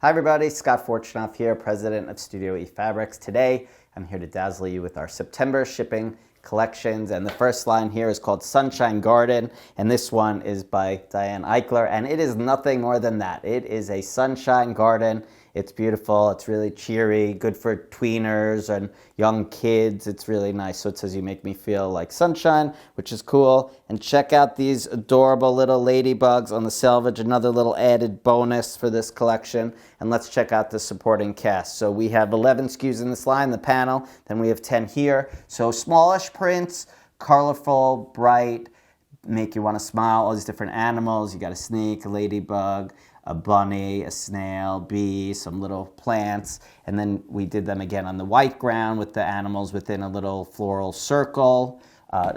Hi everybody, Scott Fortunoff here, president of Studio E Fabrics. Today, I'm here to dazzle you with our September shipping collections, and the first line here is called Sunshine Garden, and this one is by Diane Eichler, and it is nothing more than that. It is a sunshine garden. It's beautiful, it's really cheery, good for tweeners and young kids. It's really nice. So it says you make me feel like sunshine, which is cool. And check out these adorable little ladybugs on the selvage, another little added bonus for this collection. And let's check out the supporting cast. So we have 11 SKUs in this line, the panel, then we have 10 here. So smallish prints, colorful, bright, make you want to smile, all these different animals. You got a snake, a ladybug, a bunny, a snail, bee, some little plants, and then we did them again on the white ground with the animals within a little floral circle,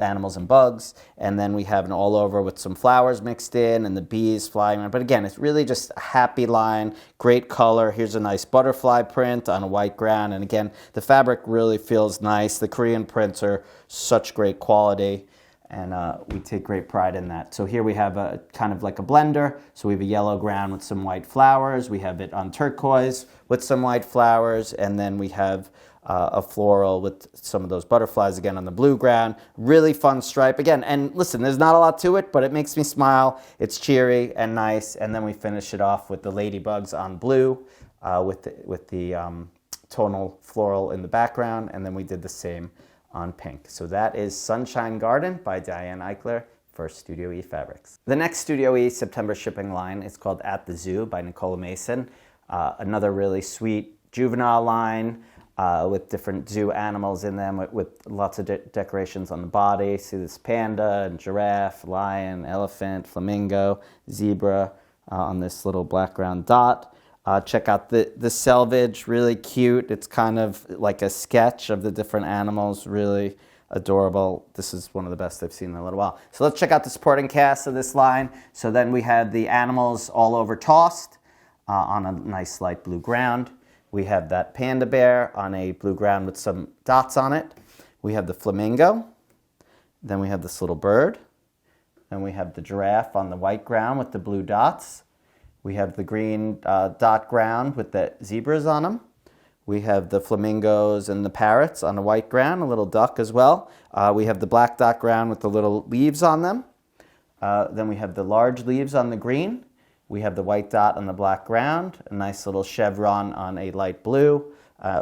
animals and bugs, and then we have an all over with some flowers mixed in and the bees flying around. But again, it's really just a happy line, great color. Here's a nice butterfly print on a white ground, and again, the fabric really feels nice. The Korean prints are such great quality, and we take great pride in that. So here we have a kind of like a blender. So we have a yellow ground with some white flowers. We have it on turquoise with some white flowers. And then we have a floral with some of those butterflies again on the blue ground. Really fun stripe. Again, and listen, there's not a lot to it, but it makes me smile. It's cheery and nice. And then we finish it off with the ladybugs on blue with the tonal floral in the background. And then we did the same on pink. So that is Sunshine Garden by Diane Eichler for Studio E Fabrics. The next Studio E September shipping line is called At the Zoo by Nicola Mason. Another really sweet juvenile line with different zoo animals in them with lots of decorations on the body. See this panda and giraffe, lion, elephant, flamingo, zebra on this little background dot. Check out the selvage, really cute. It's kind of like a sketch of the different animals, really adorable. This is one of the best I've seen in a little while. So let's check out the supporting cast of this line. So then we have the animals all over tossed on a nice light blue ground. We have that panda bear on a blue ground with some dots on it. We have the flamingo. Then we have this little bird. Then we have the giraffe on the white ground with the blue dots. We have the green dot ground with the zebras on them. We have the flamingos and the parrots on a white ground, a little duck as well. We have the black dot ground with the little leaves on them. Then we have the large leaves on the green. We have the white dot on the black ground, a nice little chevron on a light blue,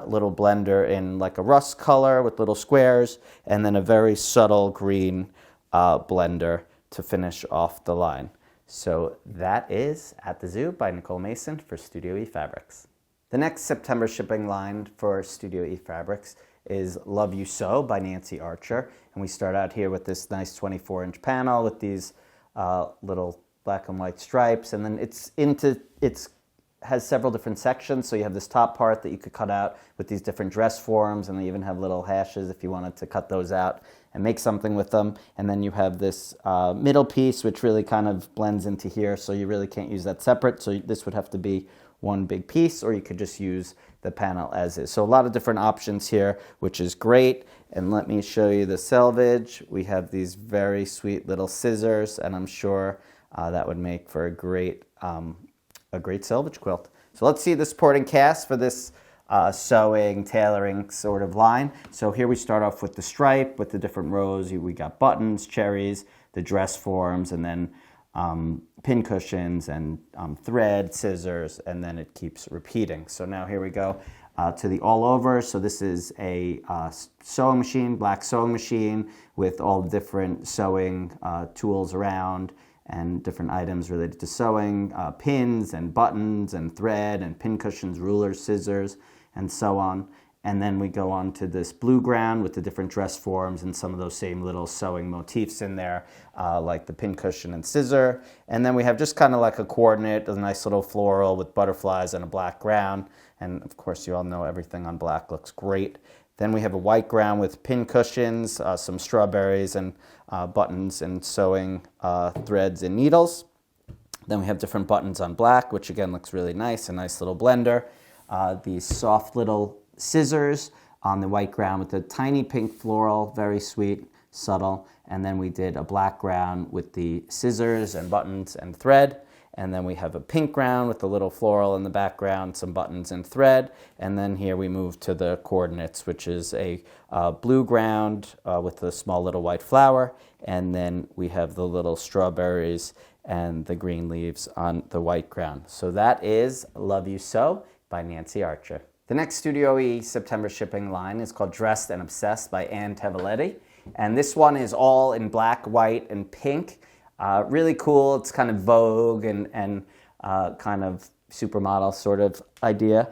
little blender in like a rust color with little squares, and then a very subtle green blender to finish off the line. So that is At the Zoo by Nicole Mason for Studio E Fabrics. The next September shipping line for Studio E Fabrics is Love You So by Nancy Archer. And we start out here with this nice 24-inch panel with these little black and white stripes. And then it's has several different sections. So you have this top part that you could cut out with these different dress forms, and they even have little hashes if you wanted to cut those out and make something with them. And then you have this middle piece, which really kind of blends into here, so you really can't use that separate. So this would have to be one big piece, or you could just use the panel as is. So a lot of different options here, which is great. And let me show you the selvage. We have these very sweet little scissors, and I'm sure that would make for a great selvage quilt. So let's see the supporting cast for this sewing, tailoring sort of line. So here we start off with the stripe with the different rows. We got buttons, cherries, the dress forms, and then pin cushions and thread, scissors, and then it keeps repeating. So now here we go to the all over. So this is a sewing machine, black sewing machine with all the different sewing tools around and different items related to sewing, pins and buttons and thread and pin cushions, rulers, scissors, and so on. And then we go on to this blue ground with the different dress forms and some of those same little sewing motifs in there, like the pin cushion and scissor. And then we have just kind of like a coordinate, a nice little floral with butterflies and a black ground. And of course, you all know everything on black looks great. Then we have a white ground with pin cushions, some strawberries and buttons and sewing threads and needles. Then we have different buttons on black, which again looks really nice, a nice little blender. These soft little scissors on the white ground with the tiny pink floral, very sweet, subtle. And then we did a black ground with the scissors and buttons and thread. And then we have a pink ground with a little floral in the background, some buttons and thread. And then here we move to the coordinates, which is a blue ground with a small little white flower. And then we have the little strawberries and the green leaves on the white ground. So that is Love You So by Nancy Archer. The next Studio E September shipping line is called Dressed and Obsessed by Ann Tevaletti. And this one is all in black, white, and pink. Really cool. It's kind of Vogue and kind of supermodel sort of idea.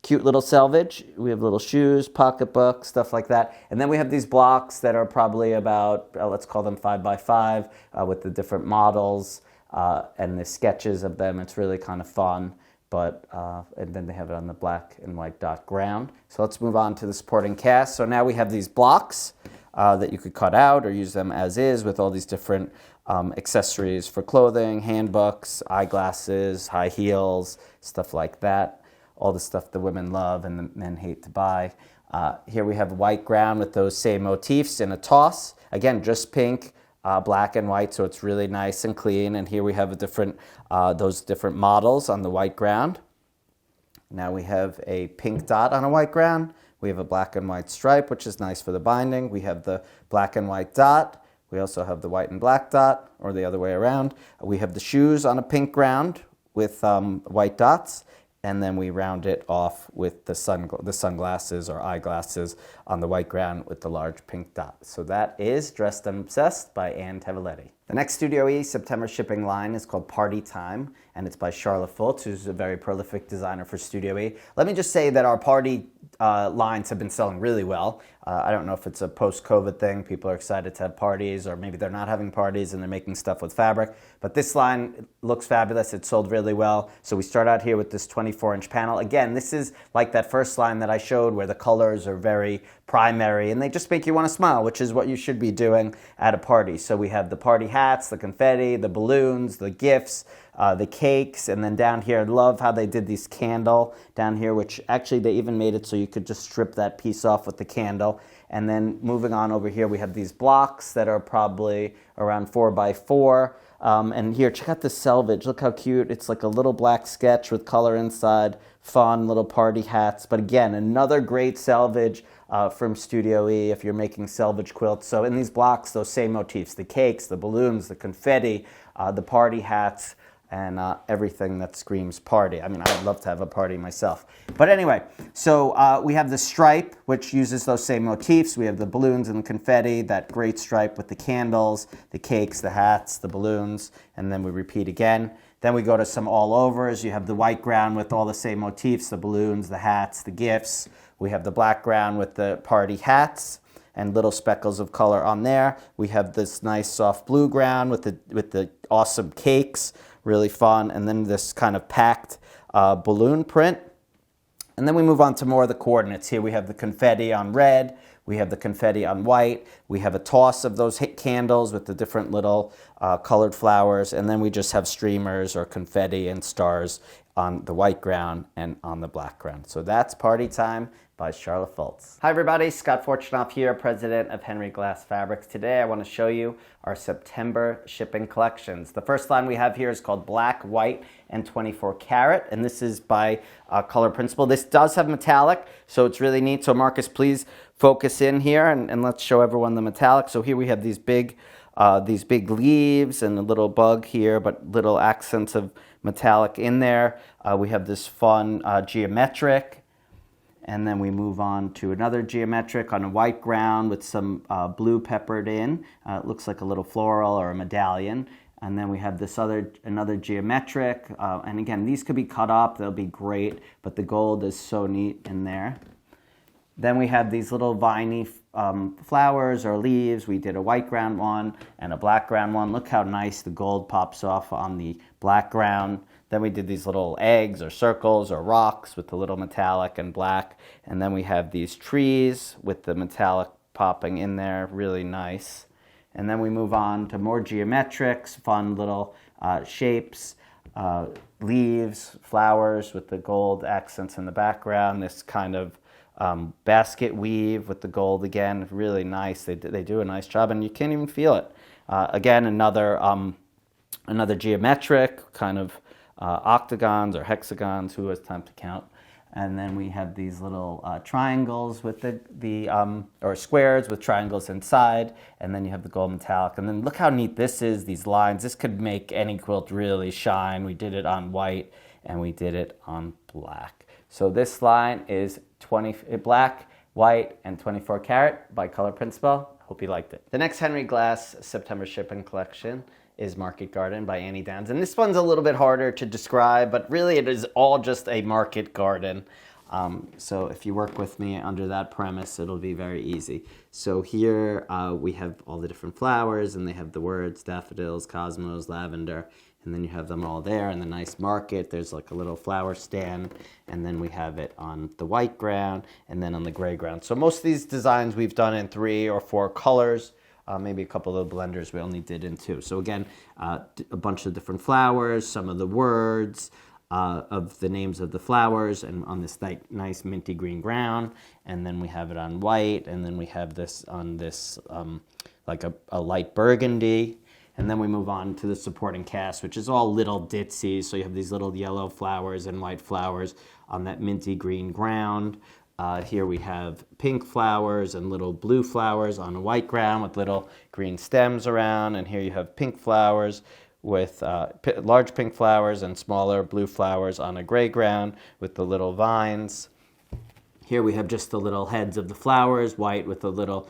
Cute little selvage. We have little shoes, pocketbook, stuff like that. And then we have these blocks that are probably about, let's call them 5x5, with the different models and the sketches of them. It's really kind of fun. And then they have it on the black and white dot ground. So let's move on to the supporting cast. So now we have these blocks that you could cut out or use them as is with all these different accessories for clothing, handbooks, eyeglasses, high heels, stuff like that. All the stuff the women love and the men hate to buy. Here we have a white ground with those same motifs in a toss. Again, just pink, black and white, so it's really nice and clean. And here we have those different models on the white ground. Now we have a pink dot on a white ground. We have a black and white stripe, which is nice for the binding. We have the black and white dot. We also have the white and black dot, or the other way around. We have the shoes on a pink ground with white dots. And then we round it off with the sunglasses or eyeglasses on the white ground with the large pink dot. So that is Dressed and Obsessed by Ann Tevaletti. The next Studio E September shipping line is called Party Time, and it's by Charlotte Fultz, who's a very prolific designer for Studio E. Let me just say that our party lines have been selling really well. I don't know if it's a post-COVID thing. People are excited to have parties, or maybe they're not having parties and they're making stuff with fabric. But this line looks fabulous. It sold really well. So we start out here with this 24-inch panel. Again, this is like that first line that I showed where the colors are very primary and they just make you want to smile, which is what you should be doing at a party. So we have the party hats, the confetti, the balloons, the gifts, the cakes, and then down here, I love how they did this candle down here, which actually they even made it so you could just strip that piece off with the candle. And then moving on over here, we have these blocks that are probably around 4x4. And here, check out the selvage. Look how cute. It's like a little black sketch with color inside, fun little party hats. But again, another great selvage from Studio E if you're making selvage quilts. So in these blocks, those same motifs, the cakes, the balloons, the confetti, the party hats, and everything that screams party. I mean, I'd love to have a party myself. But anyway, so we have the stripe, which uses those same motifs. We have the balloons and the confetti, that great stripe with the candles, the cakes, the hats, the balloons, and then we repeat again. Then we go to some all-overs. You have the white ground with all the same motifs, the balloons, the hats, the gifts. We have the black ground with the party hats and little speckles of color on there. We have this nice soft blue ground with the awesome cakes, really fun, and then this kind of packed balloon print. And then we move on to more of the coordinates. Here we have the confetti on red, we have the confetti on white, we have a toss of those candles with the different little colored flowers, and then we just have streamers or confetti and stars on the white ground and on the black ground. So that's Party Time by Charlotte Fultz. Hi everybody, Scott Fortunoff here, president of Henry Glass Fabrics. Today I want to show you our September shipping collections. The first line we have here is called Black, White, and 24 Karat, and this is by Color Principle. This does have metallic, so it's really neat. So Marcus, please focus in here and let's show everyone the metallic. So here we have these big leaves and a little bug here, but little accents of metallic in there. We have this fun geometric. And then we move on to another geometric on a white ground with some blue peppered in. It looks like a little floral or a medallion. And then we have this another geometric. And again, these could be cut up. They'll be great. But the gold is so neat in there. Then we have these little viney flowers or leaves. We did a white ground one and a black ground one. Look how nice the gold pops off on the black ground. Then we did these little eggs or circles or rocks with the little metallic and black. And then we have these trees with the metallic popping in there, really nice. And then we move on to more geometrics, fun little shapes, leaves, flowers with the gold accents in the background, this kind of basket weave with the gold again, really nice. They do a nice job and you can't even feel it. Again, another geometric kind of octagons or hexagons, who has time to count. And then we have these little triangles with or squares with triangles inside. And then you have the gold metallic. And then look how neat this is, these lines. This could make any quilt really shine. We did it on white and we did it on black. So this line is black, white, and 24 karat by Color Principle. Hope you liked it. The next Henry Glass September shipping collection is Market Garden by Annie Downs. And this one's a little bit harder to describe, but really it is all just a market garden. So if you work with me under that premise, it'll be very easy. So here we have all the different flowers, and they have the words daffodils, cosmos, lavender, and then you have them all there in the nice market. There's like a little flower stand, and then we have it on the white ground and then on the gray ground. So most of these designs we've done in 3 or 4 colors. Maybe a couple of blenders we only did in 2. So again, a bunch of different flowers, some of the words of the names of the flowers, and on this nice minty green ground. And then we have it on white, and then we have this on this like a light burgundy. And then we move on to the supporting cast, which is all little ditsies. So you have these little yellow flowers and white flowers on that minty green ground. Here we have pink flowers and little blue flowers on a white ground with little green stems around. And here you have pink flowers with large pink flowers and smaller blue flowers on a gray ground with the little vines. Here we have just the little heads of the flowers, white with a little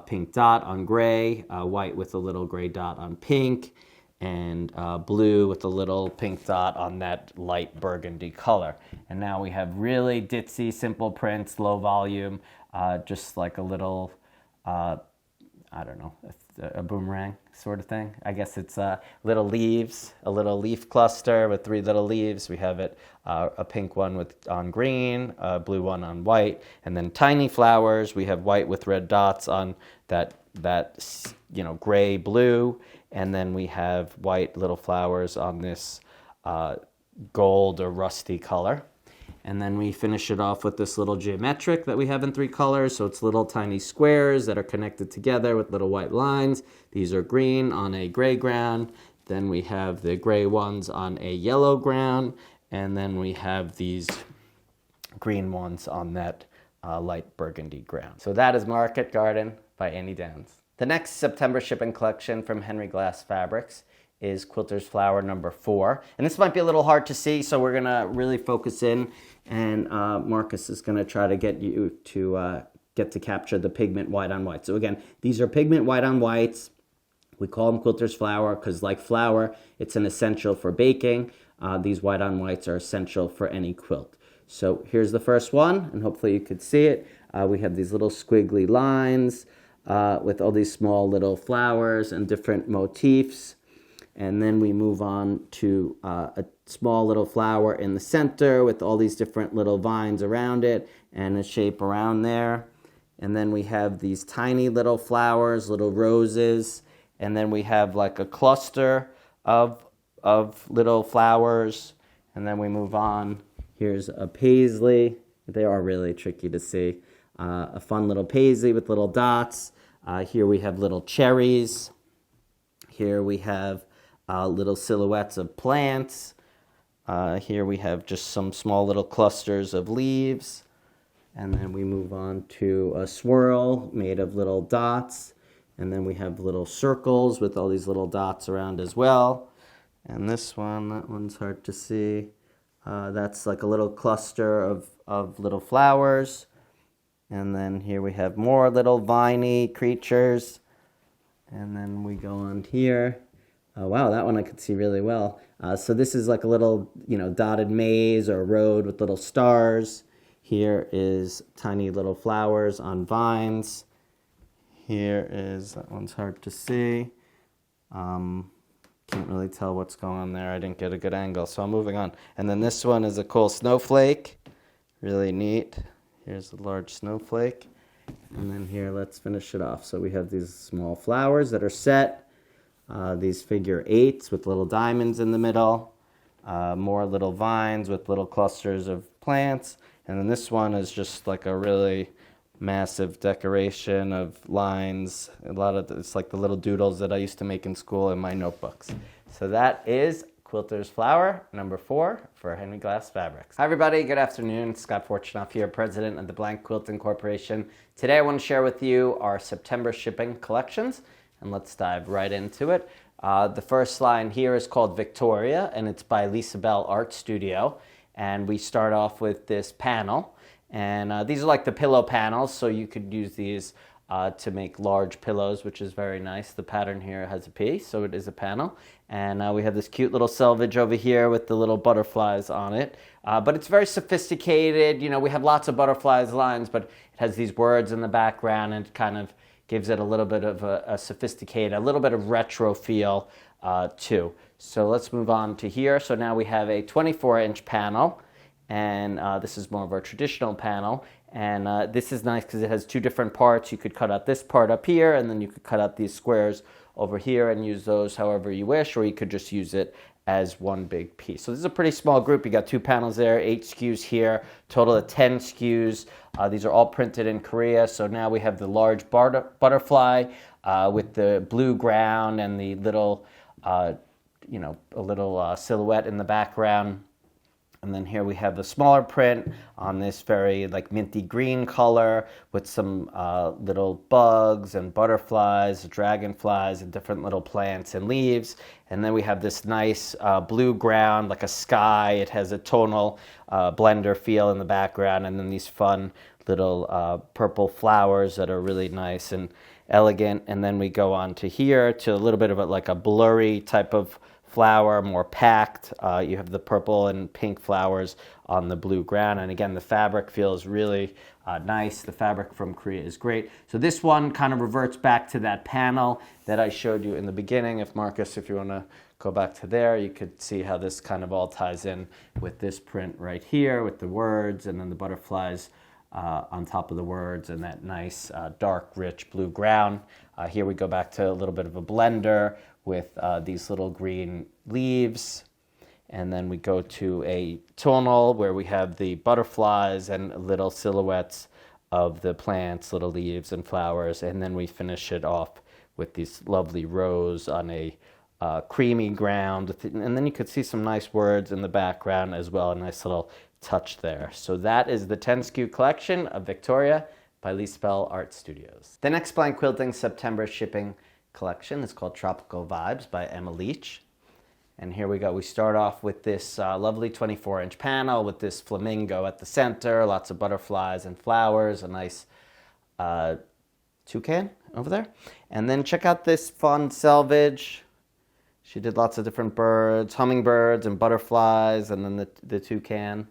pink dot on gray, white with a little gray dot on pink, and blue with a little pink dot on that light burgundy color. And now we have really ditzy, simple prints, low volume, just like a little, I don't know, a boomerang sort of thing. I guess it's little leaves, a little leaf cluster with 3 little leaves. We have it a pink one on green, a blue one on white, and then tiny flowers. We have white with red dots on that gray blue, and then we have white little flowers on this gold or rusty color. And then we finish it off with this little geometric that we have in 3 colors. So it's little tiny squares that are connected together with little white lines. These are green on a gray ground. Then we have the gray ones on a yellow ground. And then we have these green ones on that light burgundy ground. So that is Market Garden by Annie Downs. The next September shipping collection from Henry Glass Fabrics is Quilters Flower number 4. And this might be a little hard to see, so we're gonna really focus in, and Marcus is gonna try to get you to get to capture the pigment white on white. So again, these are pigment white on whites. We call them Quilters Flower because, like flour, it's an essential for baking. These white on whites are essential for any quilt. So here's the first one, and hopefully you could see it. We have these little squiggly lines with all these small little flowers and different motifs. And then we move on to a small little flower in the center with all these different little vines around it and a shape around there. And then we have these tiny little flowers, little roses. And then we have like a cluster of little flowers. And then we move on. Here's a paisley. They are really tricky to see. A fun little paisley with little dots. Here we have little cherries. Here we have little silhouettes of plants. Here we have just some small little clusters of leaves. And then we move on to a swirl made of little dots. And then we have little circles with all these little dots around as well. And this one, that one's hard to see. That's like a little cluster of little flowers. And then here we have more little viney creatures. And then we go on here. Wow, that one I could see really well. So this is like a little, dotted maze or road with little stars. Here is tiny little flowers on vines. Here is, that one's hard to see. Can't really tell what's going on there. I didn't get a good angle, so I'm moving on. And then this one is a cool snowflake. Really neat. Here's a large snowflake. And then here, let's finish it off. So we have these small flowers that are set. These figure 8s with little diamonds in the middle. More little vines with little clusters of plants. And then this one is just like a really massive decoration of lines. It's like the little doodles that I used to make in school in my notebooks. So that is Quilters Flower, number 4 for Henry Glass Fabrics. Hi everybody, good afternoon. Scott Fortunoff here, president of the Blank Quilting Corporation. Today I want to share with you our September shipping collections, and let's dive right into it. The first line here is called Victoria, and it's by Lisa Bell Art Studio. And we start off with this panel, and these are like the pillow panels, so you could use these to make large pillows, which is very nice. The pattern here has a P, so it is a panel. And we have this cute little selvage over here with the little butterflies on it. But it's very sophisticated. You know, we have lots of butterflies lines, but it has these words in the background and kind of gives it a little bit of a sophisticated, a little bit of retro feel too. So let's move on to here. So now we have a 24-inch panel, and this is more of our traditional panel. And this is nice because it has two different parts. You could cut out this part up here, and then you could cut out these squares over here and use those however you wish, or you could just use it as one big piece. So this is a pretty small group. You got 2 panels there, 8 SKUs here, total of 10 SKUs. These are all printed in Korea. So now we have the large butterfly with the blue ground and the little, a little silhouette in the background. And then here we have the smaller print on this very like minty green color with some little bugs and butterflies, dragonflies, and different little plants and leaves. And then we have this nice blue ground, like a sky. It has a tonal blender feel in the background, and then these fun little purple flowers that are really nice and elegant. And then we go on to here to a little bit of like a blurry type of flower, more packed. You have the purple and pink flowers on the blue ground. And again, the fabric feels really nice. The fabric from Korea is great. So this one kind of reverts back to that panel that I showed you in the beginning. If you want to go back to there, you could see how this kind of all ties in with this print right here with the words and then the butterflies on top of the words and that nice dark, rich blue ground. Here we go back to a little bit of a blender with these little green leaves. And then we go to a tonal where we have the butterflies and little silhouettes of the plants, little leaves and flowers. And then we finish it off with these lovely rows on a creamy ground. And then you could see some nice words in the background as well, a nice little touch there. So that is the 10 SKU collection of Victoria by Lisa Bell Art Studios. The next Blank Quilting September shipping collection is called Tropical Vibes by Emma Leach. And here we go. We start off with this lovely 24-inch panel with this flamingo at the center, lots of butterflies and flowers, a nice toucan over there. And then check out this fun selvage. She did lots of different birds, hummingbirds and butterflies, and then the toucan,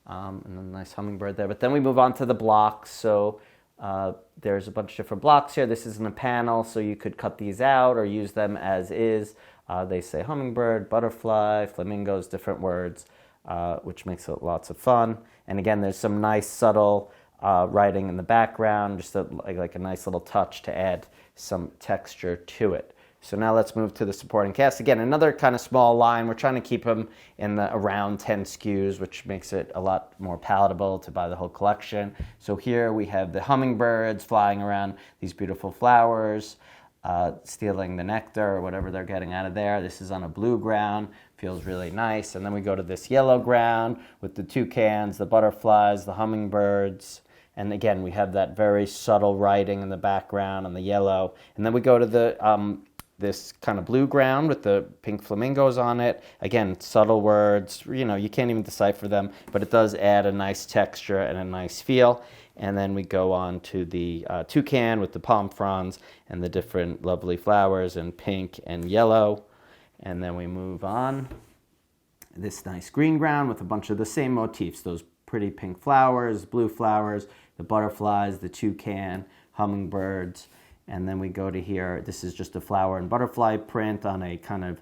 and then a nice hummingbird there. But then we move on to the blocks. So there's a bunch of different blocks here. This isn't a panel, so you could cut these out or use them as is. They say hummingbird, butterfly, flamingos, different words, which makes it lots of fun. And again, there's some nice subtle writing in the background, just like a nice little touch to add some texture to it. So now let's move to the supporting cast. Again, another kind of small line. We're trying to keep them in the around 10 SKUs, which makes it a lot more palatable to buy the whole collection. So here we have the hummingbirds flying around these beautiful flowers, stealing the nectar or whatever they're getting out of there. This is on a blue ground, feels really nice. And then we go to this yellow ground with the toucans, the butterflies, the hummingbirds. And again, we have that very subtle writing in the background on the yellow. And then we go to the this kind of blue ground with the pink flamingos on it. Again, subtle words, you can't even decipher them, but it does add a nice texture and a nice feel. And then we go on to the toucan with the palm fronds and the different lovely flowers in pink and yellow. And then we move on. This nice green ground with a bunch of the same motifs, those pretty pink flowers, blue flowers, the butterflies, the toucan, hummingbirds. And then we go to here. This is just a flower and butterfly print on a kind of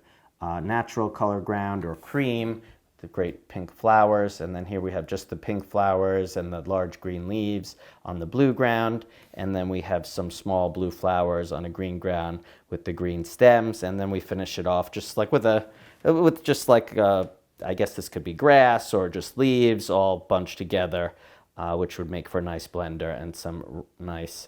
natural color ground or cream, the great pink flowers. And then here we have just the pink flowers and the large green leaves on the blue ground. And then we have some small blue flowers on a green ground with the green stems. And then we finish it off just like I guess this could be grass or just leaves all bunched together, which would make for a nice blender and some nice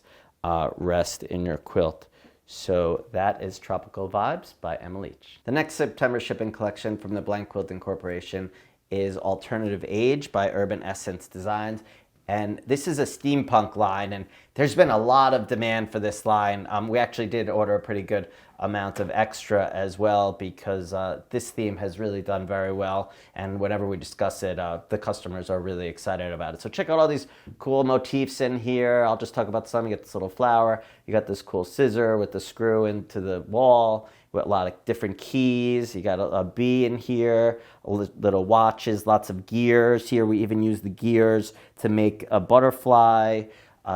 rest in your quilt. So that is Tropical Vibes by Emma Leach. The next September shipping collection from the Blank Quilting Corporation is Alternative Age by Urban Essence Designs. And this is a steampunk line, and there's been a lot of demand for this line. We actually did order a pretty good amount of extra as well because this theme has really done very well, and whenever we discuss it, the customers are really excited about it. So check out all these cool motifs in here. I'll just talk about some. You get this little flower, you got this cool scissor with the screw into the wall, with a lot of different keys. You got a bee in here, little watches, lots of gears. Here we even use the gears to make a butterfly.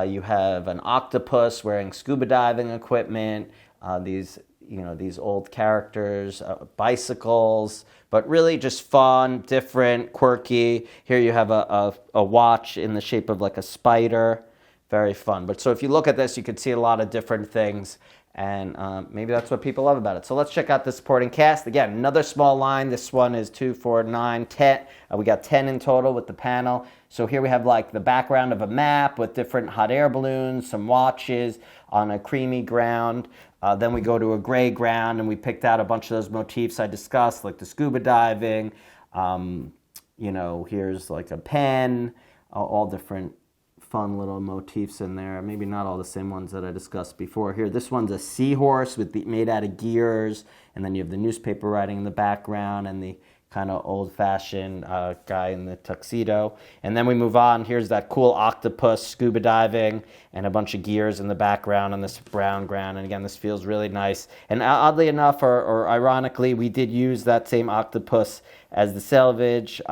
You have an octopus wearing scuba diving equipment. These old characters, bicycles, but really just fun, different, quirky. Here you have a watch in the shape of like a spider. Very fun. But so if you look at this, you can see a lot of different things. And maybe that's what people love about it. So let's check out the supporting cast. Again, another small line. This one is 2, 4, 9, 10. We got 10 in total with the panel. So here we have like the background of a map with different hot air balloons, some watches on a creamy ground. Then we go to a gray ground, and we picked out a bunch of those motifs I discussed, like the scuba diving. Here's like a pen, all different fun little motifs in there. Maybe not all the same ones that I discussed before. Here, this one's a seahorse made out of gears, and then you have the newspaper writing in the background and the kind of old-fashioned guy in the tuxedo. And then we move on. Here's that cool octopus scuba diving and a bunch of gears in the background on this brown ground. And again, this feels really nice. And oddly enough, or ironically, we did use that same octopus as the selvage.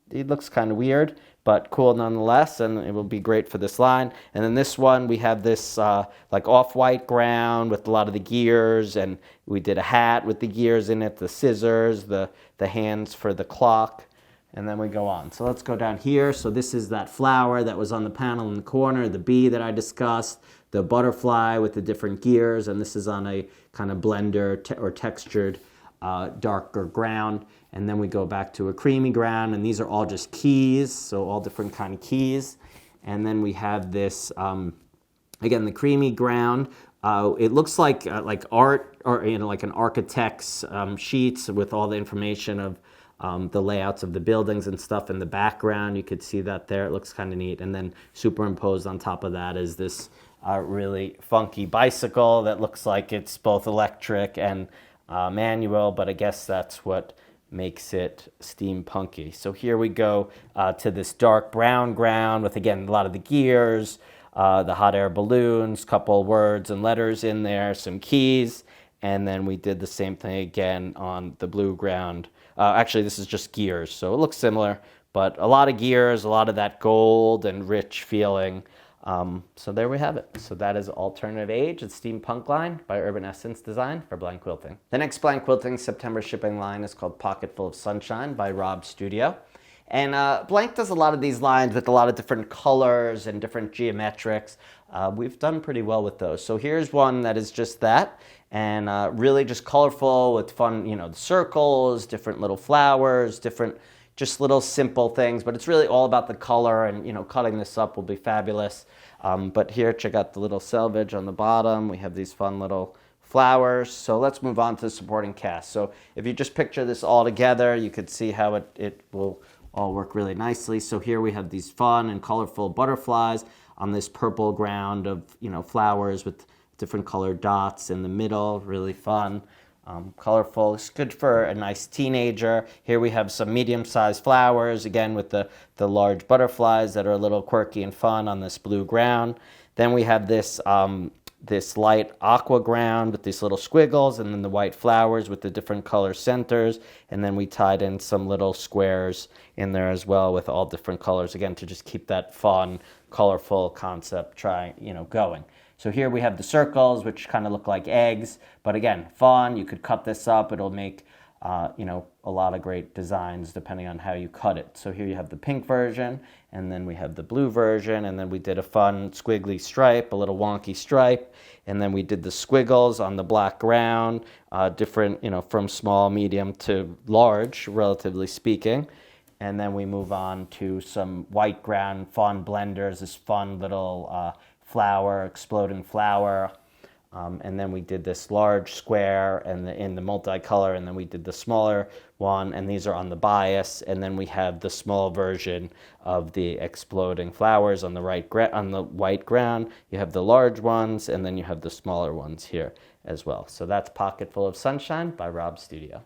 It looks kind of weird, but cool nonetheless, and it will be great for this line. And then this one, we have this like off-white ground with a lot of the gears, and we did a hat with the gears in it, the scissors, the hands for the clock, and then we go on. So let's go down here. So this is that flower that was on the panel in the corner, the bee that I discussed, the butterfly with the different gears, and this is on a kind of blender or textured darker ground. And then we go back to a creamy ground, and these are all just keys, so all different kind of keys. And then we have this, again, the creamy ground. It looks like art, or like an architect's sheets with all the information of the layouts of the buildings and stuff in the background. You could see that there. It looks kind of neat. And then superimposed on top of that is this really funky bicycle that looks like it's both electric and manual, but I guess that's what makes it steampunky. So here we go to this dark brown ground with, again, a lot of the gears, the hot air balloons, couple words and letters in there, some keys, and then we did the same thing again on the blue ground. Actually, this is just gears, so it looks similar, but a lot of gears, a lot of that gold and rich feeling. So there we have it. So that is Alternative Age, it's steampunk line by Urban Essence Design for Blank Quilting. The next Blank Quilting September shipping line is called Pocketful of Sunshine by Rob Studio. And Blank does a lot of these lines with a lot of different colors and different geometrics. We've done pretty well with those. So here's one that is just that, and really just colorful with fun, the circles, different little flowers, different just little simple things, but it's really all about the color, and cutting this up will be fabulous. But here, check out the little selvage on the bottom. We have these fun little flowers. So let's move on to the supporting cast. So if you just picture this all together, you could see how it will all work really nicely. So here we have these fun and colorful butterflies on this purple ground of flowers with different colored dots in the middle. Really fun. Colorful. It's good for a nice teenager. Here we have some medium-sized flowers, again with the large butterflies that are a little quirky and fun on this blue ground. Then we have this this light aqua ground with these little squiggles, and then the white flowers with the different color centers. And then we tied in some little squares in there as well with all different colors, again to just keep that fun, colorful concept going. So here we have the circles, which kind of look like eggs, but again, fun. You could cut this up. It'll make, a lot of great designs depending on how you cut it. So here you have the pink version, and then we have the blue version, and then we did a fun squiggly stripe, a little wonky stripe, and then we did the squiggles on the black ground, different, from small, medium to large, relatively speaking. And then we move on to some white ground fun blenders, this fun little flower, exploding flower And then we did this large square and in the multicolor, and then we did the smaller one, and these are on the bias. And then we have the small version of the exploding flowers on the on the white ground. You have the large ones, and then you have the smaller ones here as well. So that's Pocketful of Sunshine by Rob Studio.